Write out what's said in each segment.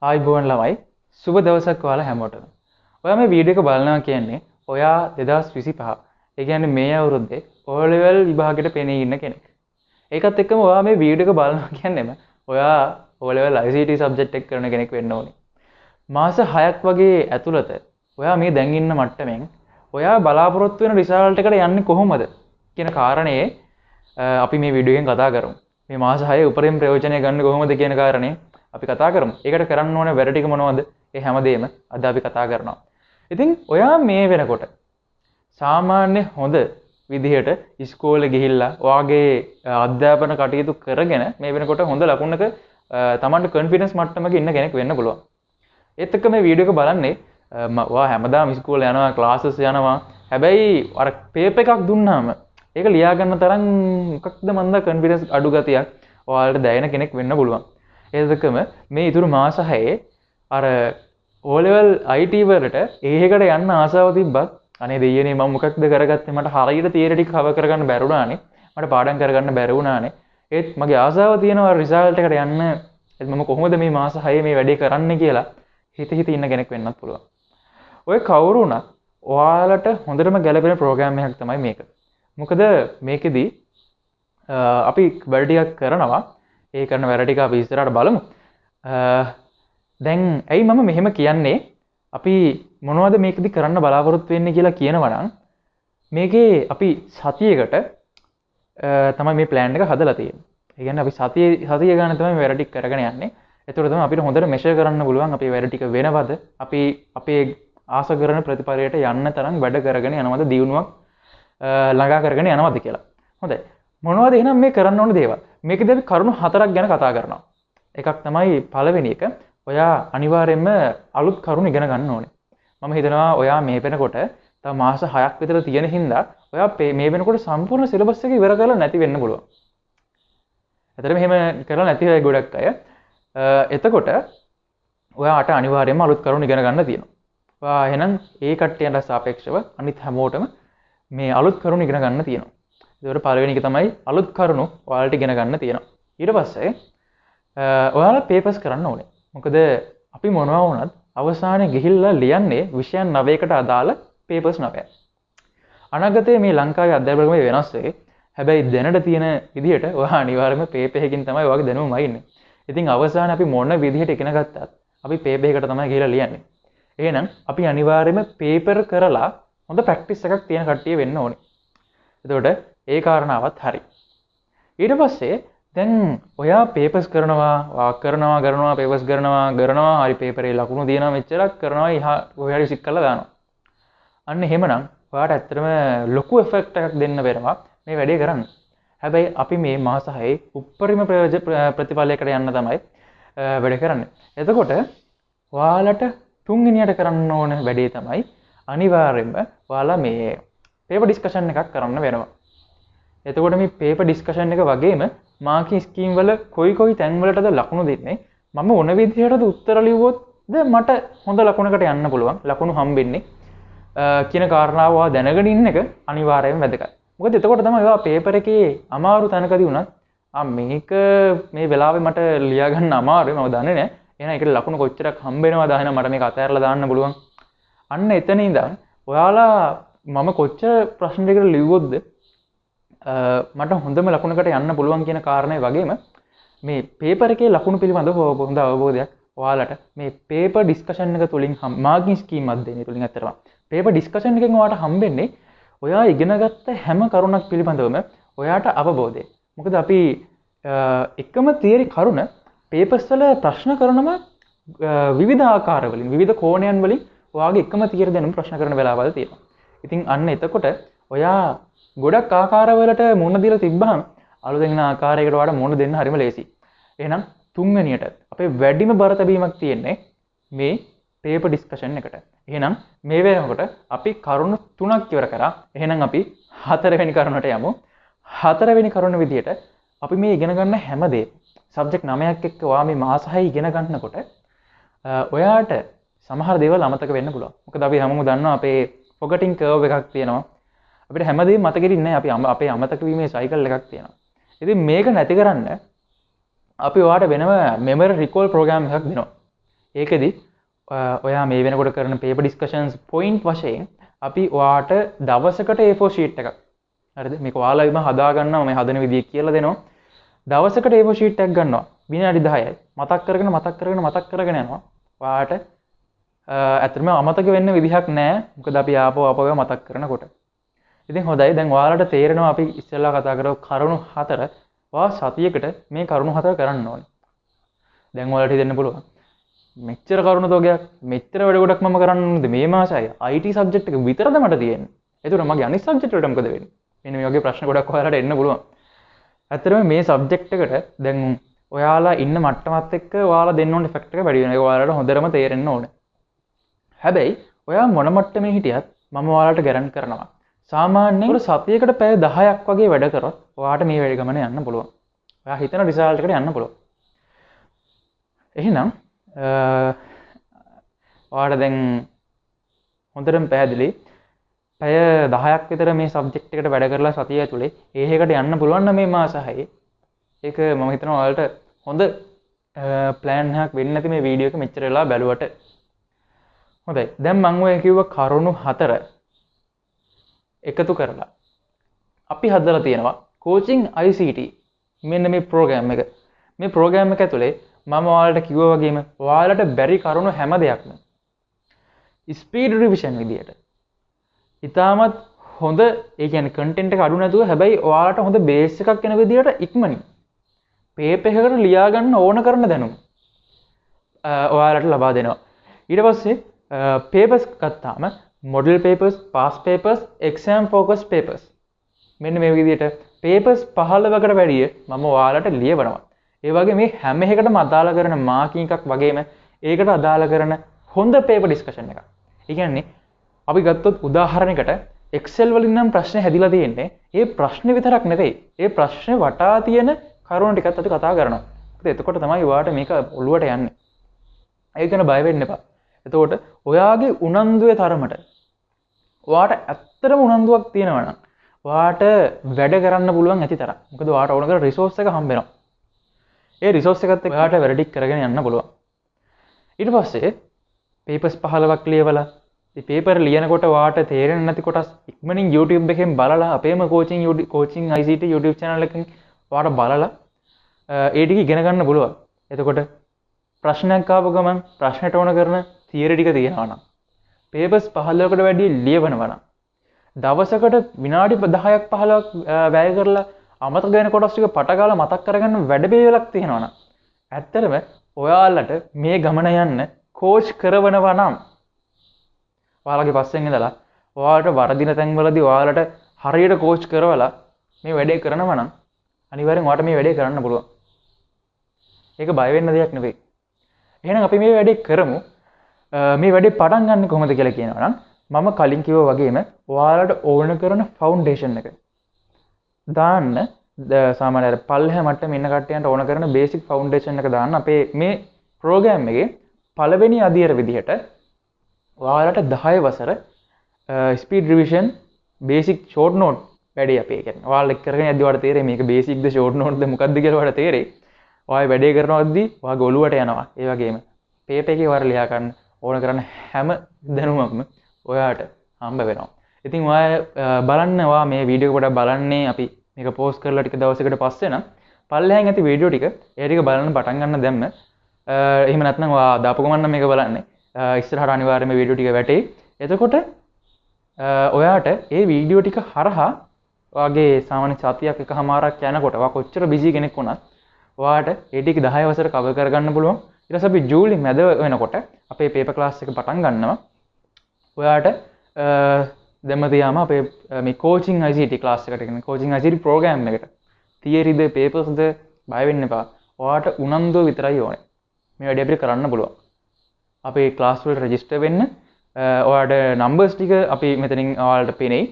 ආයිබෝන් ළමයි සුබ දවසක් ඔයාලා හැමෝටම. ඔයා මේ වීඩියෝ එක බලනවා කියන්නේ ඔයා 2025 ඒ කියන්නේ මේ අවුරුද්දේ O level විභාගෙට පෙනී ඉන්න කෙනෙක්. ඒකත් එක්කම ඔයා මේ වීඩියෝ එක බලනවා කියන්නේම ඔයා O level ICT subject එක කරන කෙනෙක් වෙන්න ඕනේ. මාස 6ක් වගේ ඇතුළත ඔයා මේ දැන් ඉන්න මට්ටමින් ඔයා බලාපොරොත්තු වෙන රිසල්ට් එකට යන්නේ කොහොමද කියන කාරණේ අපි මේ වීඩියෝ එකෙන් කතා කරමු. මේ මාස 6 උපරිම ප්‍රයෝජනය ගන්න කොහොමද කියන කාරණේ අපි කතා කරමු. ඒකට කරන්න ඕනේ වැඩ ටික මොනවද? ඒ හැමදේම අද අපි කතා කරනවා. ඉතින් ඔයා මේ වෙනකොට සාමාන්‍ය හොඳ විදිහට ඉස්කෝලේ ගිහිල්ලා ඔයාගේ අධ්‍යාපන කටයුතු කරගෙන මේ වෙනකොට හොඳ ලකුණක තමන්ට කොන්ෆිඩන්ස් මට්ටමක ඉන්න කෙනෙක් වෙන්න පුළුවන්. ඒත් එක්ක මේ වීඩියෝ එක බලන්නේ ඔයා හැමදාම ඉස්කෝලේ යනවා, ක්ලාසස් යනවා. හැබැයි අර පේපර් එකක් දුන්නාම ඒක ලියා ගන්න තරම් මොකක්ද මන්ද කොන්ෆිඩන්ස් අඩු ගතියක් ඔයාලට දැනෙන කෙනෙක් වෙන්න පුළුවන්. ඒකම මේ ඉතුරු මාස 6 අර O level IT වලට ඒකට යන්න ආසාව තිබ්බත් අනේ දෙයියනේ මම මොකක්ද කරගත්තේ මට හරියට තියරි ටික කවර් කරගන්න බැරුණානේ මට පාඩම් කරගන්න බැරුණානේ ඒත් මගේ ආසාව තියෙනවා රිසල්ට් එකට යන්න ඒත් මම කොහොමද මේ මාස 6 මේ වැඩේ කරන්නේ කියලා හිත ඉන්න කෙනෙක් වෙන්නත් පුළුවන්. ඔය කවුරු වුණත් ඔයාලට හොඳටම ගැලපෙන ප්‍රෝග්‍රෑම් එකක් තමයි මේක. මොකද මේකෙදි අපි වැඩ ටිකක් කරනවා ඒ කරන වැඩ ටික අපි ඉස්සරහට බලමු. දැන් ඇයි මම මෙහෙම කියන්නේ? අපි මොනවද මේකෙදි කරන්න බලාපොරොත්තු වෙන්නේ කියලා කියනවා නම් මේකේ අපි සතියකට තමයි මේ ප්ලෑන් එක හදලා තියෙන්නේ. ඒ කියන්නේ අපි සතිය ගන්න තමයි මේ වැඩ ටික කරගෙන යන්නේ. ඒතකොට තමයි අපිට හොඳට මෙෂර් කරන්න පුළුවන් අපේ වැඩ ටික වෙනවද? අපි අපේ ආස කරන ප්‍රතිපලයට යන්න තරම් වැඩ කරගෙන යනවද? දියුණුවක් ළඟා කරගෙන යනවද කියලා. හොඳයි. මොනවද එහෙනම් මේ කරන්න ඕන දේවල්? මේකදී අපි කරුණු 4ක් ගැන කතා කරනවා. එකක් තමයි පළවෙනි එක. ඔයා අනිවාර්යයෙන්ම අලුත් කරුණු ඉගෙන ගන්න ඕනේ. මම හිතනවා ඔයා මේ වෙනකොට තව මාස 6ක් විතර තියෙන හින්දා ඔයා මේ වෙනකොට සම්පූර්ණ සිලබස් එක ඉවර කරලා නැති වෙන්න පුළුවන්. ඇත්තටම එහෙම කරලා නැති අය ගොඩක් අය. එතකොට ඔයාට අනිවාර්යයෙන්ම අලුත් කරුණු ඉගෙන ගන්න තියෙනවා. ඔයා එහෙනම් ඒ කට්ටියට සාපේක්ෂව අනිත් හැමෝටම මේ අලුත් කරුණු ඉගෙන ගන්න තියෙනවා. ඒකට පළවෙනි එක තමයි අලුත් කරුණු ඔයාලට ඉගෙන ගන්න තියෙනවා. ඊට පස්සේ ඔයාලා පේපර්ස් කරන්න ඕනේ. මොකද අපි මොනවා වුණත් අවසානයේ ගිහිල්ලා ලියන්නේ විෂයන් 9කට අදාළ පේපර්ස් 9ක්. අනාගතයේ මේ ලංකාවේ අධ්‍යාපන ක්‍රමය වෙනස් වෙයි. හැබැයි දැනට තියෙන විදිහට ඔයා අනිවාර්යයෙන්ම පේපර් එකකින් තමයි ඔයාගේ දැනුම අයින්නේ. ඉතින් අවසානයේ අපි මොන විදිහට ඉගෙන ගත්තත් අපි පේපර් එකට තමයි ගිහිල්ලා ලියන්නේ. එහෙනම් අපි අනිවාර්යයෙන්ම පේපර් කරලා හොඳ ප්‍රැක්ටිස් එකක් තියෙන කට්ටිය වෙන්න ඕනේ. එතකොට ඒ කාරණාවත් හරි. ඊට පස්සේ දැන් ඔයා පේපර්ස් කරනවා පේපර්ස් කරනවා හරි පේපරේ ලකුණු දිනනවා මෙච්චරක් කරනවා ඔයා හරි සික් කරලා දානවා. අන්න එහෙමනම් ඔයාට ඇත්තටම ලොකු එෆෙක්ට් එකක් දෙන්න වෙනවා මේ වැඩේ කරන්න. හැබැයි අපි මේ මාස 6 උප්පරිම ප්‍රතිඵලයකට යන්න තමයි වැඩ කරන්නේ. එතකොට ඔයාලට තුන්වෙනියට කරන්න ඕන වැඩේ තමයි අනිවාර්යයෙන්ම ඔයාලා මේ පේපර් ඩිස්කෂන් එකක් කරන්න වෙනවා. එතකොට මේ පේපර් ඩිස්කෂන් එක වගේම මාකින් ස්කීම් වල කොයි තැන් වලටද ලකුණු දෙන්නේ මම ඕන විදිහටද උත්තර ලිව්වොත්ද මට හොඳ ලකුණකට යන්න පුළුවන් ලකුණු හම්බෙන්නේ කියන කාරණාව ඔයා දැනගෙන ඉන්න එක අනිවාර්යයෙන්ම වැදගත්. මොකද එතකොට තමයි ඔයා පේපර් එකේ අමාරු තැනකදී වුණත් මේක මේ වෙලාවේ මට ලියා ගන්න අමාරුයි මම දන්නේ නැහැ. එහෙනම් ඒකට ලකුණු කොච්චරක් හම්බෙනවද එහෙනම් මට මේක අතහැරලා දාන්න පුළුවන්. අන්න එතන ඉඳන් ඔයාලා මම කොච්චර ප්‍රශ්න දෙකට ලිව්වොත්ද මට හොඳම ලකුණකට යන්න පුළුවන් කියන කාරණය වගේම මේ පේපර් එකේ ලකුණු පිළිබඳව හොඳ අවබෝධයක් ඔයාලට මේ පේපර් ඩිස්කෂන් එක තුලින් මාකින් ස්කීම් එකක් දෙන්නේ තුලින් අතරම පේපර් ඩිස්කෂන් එකෙන් ඔයාලට හම්බෙන්නේ ඔයා ඉගෙනගත්ත හැම කරුණක් පිළිබඳවම ඔයාට අවබෝධය. මොකද අපි එකම තියරි කරුණ පේපර්ස් වල ප්‍රශ්න කරනම විවිධ ආකාර වලින් විවිධ කෝණයන් වලින් ඔයාගේ එකම තියරි දැනුම ප්‍රශ්න කරන වෙලාවල් තියෙනවා. ඉතින් අන්න එතකොට ඔයා ගොඩක් ආකාරවලට මුණ දීලා තිබ්බහම අලුතෙන් ආකාරයකට වඩා මුණ දෙන්න හරිම ලේසි. එහෙනම් තුන්වෙනියට අපේ වැඩිම බර තැබීමක් තියෙන්නේ මේ පේපර් ඩිස්කෂන් එකට. එහෙනම් මේ වෙනකොට අපි කරුණු 3ක් ඉවර කරා. එහෙනම් අපි 4 වෙනි කරුණට යමු. 4 වෙනි කරුණ විදියට අපි මේ ඉගෙන ගන්න හැමදේම සබ්ජෙක්ට් 9ක් එක්ක ඔයා මේ මාස 6 ඉගෙන ගන්නකොට ඔයාට සමහර දේවල් අමතක වෙන්න පුළුවන්. මොකද අපි හැමෝම දන්නවා අපේ forgetting curve එකක් තියෙනවා. අපිට හැමදේම මතකෙන්නේ නැහැ. අපි අපේ අමතක වීමේ සයිකල් එකක් තියෙනවා. ඉතින් මේක නැති කරන්න අපි ඔයාට වෙනම memory recall program එකක් දෙනවා. ඒකෙදි ඔයා මේ වෙනකොට කරන paper discussions point වශයෙන් අපි ඔයාට දවසකට A4 sheet එකක් හරිද මේක ඔයාලම හදා ගන්නවා මේ හදන විදිය කියලා දෙනවා දවසකට A4 sheet එකක් ගන්නවා විනාඩි 10යි මතක් කරගෙන යනවා ඔයාට ඇත්තටම අමතක වෙන්න විදිහක් නැහැ මොකද අපි ආපහු මතක් කරනකොට ඉතින් හොඳයි දැන් ඔයාලට තේරෙනවා අපි ඉස්සෙල්ලා කතා කරපු කරුණු 4 ඔයා සතියකට මේ කරුණු 4 කරන්න ඕනේ දැන් ඔයාලට හිතෙන්න පුළුවන් මෙච්චර කරුණු තෝගයක් මෙච්චර වැඩ ගොඩක් මම කරන්න ඕනද මේ මාසය IT සබ්ජෙක්ට් එක විතරද මට තියෙන්නේ ඒතකොට මගේ අනිත් සබ්ජෙක්ට් වලට මොකද වෙන්නේ මෙන්න මේ වගේ ප්‍රශ්න ගොඩක් ඔයාලට එන්න පුළුවන් ඇත්තටම මේ සබ්ජෙක්ට් එකට දැන් ඔයාලා ඉන්න මට්ටමත් එක්ක ඔයාලා දෙන්න ඕන ඉෆෙක්ට් එක වැඩි වෙනවා ඒක ඔයාලට හොඳටම තේරෙන්න ඕනේ හැබැයි ඔයා මොන මට්ටමේ හිටියත් මම ඔයාලට ගැරන්ටි කරනවා සාමාන්‍යයෙන් සතියකට පැය 10ක් වගේ වැඩ කරොත් ඔයාට මේ වැඩ ගමන යන්න පුළුවන් ඔයා හිතන රිසල්ට් එකට යන්න පුළුවන් එහෙනම් ඔයාට දැන් හොඳටම පැහැදිලි පැය 10ක් විතර මේ සබ්ජෙක්ට් එකට වැඩ කරලා සතිය ඇතුලේ ඒහෙකට යන්න පුළුවන් නම් මේ මාස 6 ඒක මම හිතනවා ඔයාලට හොඳ ප්ලෑන් එකක් වෙන්නේ නැති මේ වීඩියෝ එක මෙච්චර වෙලා බැලුවට හොඳයි දැන් මම ඔය කිව්ව කරුණු 4 එකතු කරලා අපි හදලා තියෙනවා coaching ICT මෙන්න මේ ප්‍රෝග්‍රෑම් එක මේ ප්‍රෝග්‍රෑම් එක ඇතුලේ මම ඔයාලට කිව්වා වගේම ඔයාලට බැරි කරුණු හැම දෙයක්ම ස්පීඩ් රිවිෂන් විදියට ඉතාමත් හොඳ ඒ කියන්නේ කන්ටෙන්ට් එක අඩු නැතුව හැබැයි ඔයාලට හොඳ බේස් එකක් එන විදියට ඉක්මනින් පේපර් එකකට ලියා ගන්න ඕන කරන දැනුම ඔයාලට ලබා දෙනවා ඊට පස්සේ papers ගත්තාම model papers past papers exam focus papers මෙන්න මේ විදියට papers 15කට වැඩිය මම ඔයාලට ලියවනවා ඒ වගේ මේ හැම එකකටම අදාළ කරන මාකින් එකක් වගේම ඒකට අදාළ කරන හොඳ paper discussion එකක්. ඒ කියන්නේ අපි ගත්තොත් උදාහරණයකට Excel වලින් නම් ප්‍රශ්න හැදිලා තියෙන්නේ ඒ ප්‍රශ්නේ විතරක් නෙවෙයි. ඒ ප්‍රශ්නේ වටා තියෙන කරුණු ටිකත් අපි කතා කරනවා. එතකොට තමයි ඔයාට මේක ඔළුවට යන්නේ. ඒක ගැන බය වෙන්න එපා. එතකොට ඔයාගේ උනන්දුවේ තරමට ඔයාට ඇත්තටම උනන්දුවක් තියෙනවා නම් ඔයාට වැඩ කරන්න පුළුවන් ඇති තරම්. මොකද ඔයාට ඕන කරන රිසෝස් එක හම්බ වෙනවා. ඒ රිසෝස් එකත් එක්ක ඔයාට වැඩ ටික කරගෙන යන්න පුළුවන්. ඊට පස්සේ papers 15ක් ලියවලා මේ paper ලියනකොට ඔයාට තේරෙන්නේ නැති කොටස් ඉක්මනින් YouTube එකෙන් බලලා අපේම coaching ICT YouTube channel එකකින් ඔයාට බලලා ඒ ටික ඉගෙන ගන්න පුළුවන්. එතකොට ප්‍රශ්නයක් ආව ගමන් ප්‍රශ්නට ඕන කරන තියරි ටික තියෙනවා නම් papers 15කට වැඩි ලියවනවා නම් දවසකට විනාඩි 10ක් 15ක් වැය කරලා අමතක වෙන කොටස් ටික පට ගාලා මතක් කරගන්න වැඩ පිළිවෙලක් තියෙනවා නම් ඇත්තටම ඔයාලට මේ ගමන යන්න කෝච් කරවනවා නම් ඔයාලගේ පස්සෙන් ඉඳලා ඔයාලට වරදින තැන්වලදී ඔයාලට හරියට කෝච් කරවලා මේ වැඩේ කරනවා නම් අනිවාර්යෙන් ඔයාලට මේ වැඩේ කරන්න පුළුවන්. ඒක බය වෙන්න දෙයක් නෙවෙයි. එහෙනම් අපි මේ වැඩේ කරමු. මේ වැඩේ පටන් ගන්න කොහොමද කියලා කියනවා නම් මම කලින් කිව්වා වගේම ඔයාලට ඕන කරන ෆවුන්ඩේෂන් එක දාන්න සාමාන්‍යයෙන් පල්ලෙහා මට්ටමේ ඉන්න කට්ටියන්ට ඕන කරන බේසික් ෆවුන්ඩේෂන් එක දාන්න අපේ මේ ප්‍රෝග්‍රෑම් එකේ පළවෙනි අදියර විදිහට ඔයාලට 10 වසර speed revision basic short note වැඩේ අපි කියන්නේ ඔයාලා කරගෙන යද්දි ඔයාලට තේරෙයි මේක බේසික්ද ෂෝට් නෝට්ද මොකක්ද කියලා ඔයාලට තේරෙයි ඔයා වැඩේ කරනවද්දි ඔයාගේ ඔළුවට යනවා ඒ වගේම පේපර් එකේ ඔයාලා ලියා ගන්න ඕන කරන හැම දැනුමක්ම ඔයාට හම්බ වෙනවා ඉතින් ඔයා බලන්න ඔයා මේ වීඩියෝ එක පොඩ්ඩක් බලන්නේ අපි මේක පෝස්ට් කරලා ටික දවසකට පස්සේ නම් පල්ලෙහෙන් ඇති වීඩියෝ ටික ඒ ටික බලන්න පටන් ගන්න දැම්ම එහෙම නැත්නම් ඔයා දාපු ගමන් නම් මේක බලන්නේ ඉස්සරහට අනිවාර්යයෙන්ම වීඩියෝ ටික වැටේ එතකොට ඔයාට ඒ වීඩියෝ ටික හරහා ඔයාගේ සාමාන්‍ය සතියක් එකමාරක් යනකොට ඔයා කොච්චර බිසි කෙනෙක් වුණත් ඔයාට ඒ ටික 10 වසර කවර් කරගන්න පුළුවන් ඊට පස්සේ අපි ජූලි මැද වෙනකොට අපේ පේපර් ක්ලාස් එක පටන් ගන්නවා ඔයාට දැම්ම තියාම අපේ මේ coaching ICT ක්ලාස් එකට කියන්නේ coaching ICT ප්‍රෝග්‍රෑම් එකට theory ද papers ද බය වෙන්න එපා. ඔයාට උනන්දුව විතරයි ඕනේ. මේ වැඩේ අපිට කරන්න පුළුවන්. අපේ ක්ලාස් වලට රෙජිස්ටර් වෙන්න ඔයාට නම්බර්ස් ටික අපි මෙතනින් ඔයාලට පෙනෙයි.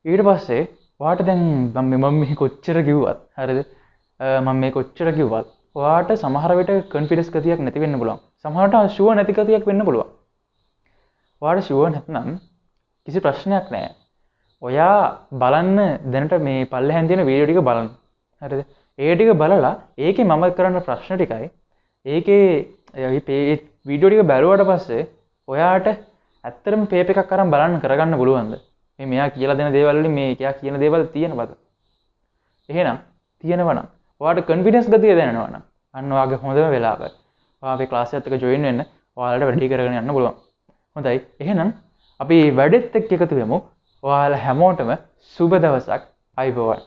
ඊට පස්සේ ඔයාට දැන් මම මේ කොච්චර කිව්වත් හරිද? මම මේ කොච්චර කිව්වත් ඔයාට සමහර විට කොන්ෆිඩන්ස් ගතියක් නැති වෙන්න පුළුවන්. සමහරට ෂුවර් නැති ගතියක් වෙන්න පුළුවන්. ඔයාට ෂුවර් නැත්නම් කිසි ප්‍රශ්නයක් නැහැ. ඔයා බලන්න දැනට මේ පල්ලෙහෙන් තියෙන වීඩියෝ ටික බලන්න. හරිද? ඒ ටික බලලා ඒකේ මම කරන ප්‍රශ්න ටිකයි ඒකේ වීඩියෝ ටික බැලුවට පස්සේ ඔයාට ඇත්තටම පේප් එකක් අරන් බලන්න කරගන්න පුළුවන්ද? මේ මෙයා කියලා දෙන දේවල් වලින් මේ එයා කියන දේවල් තියෙනවද? එහෙනම් තියෙනවා නම් ඔයාට කොන්ෆිඩන්ස් ගතිය දැනෙනවා නම් අන්න ඔයාගේ හොඳම වෙලාව. ඔයා අපේ ක්ලාස් එකත් එක්ක ජොයින් වෙන්න ඔයාලට වැඩි කරගෙන යන්න පුළුවන්. හොඳයි. එහෙනම් අපි වැඩෙත් එක්ක එකතු වෙමු. ඔයාලා හැමෝටම සුබ දවසක්. අයබෝවන්.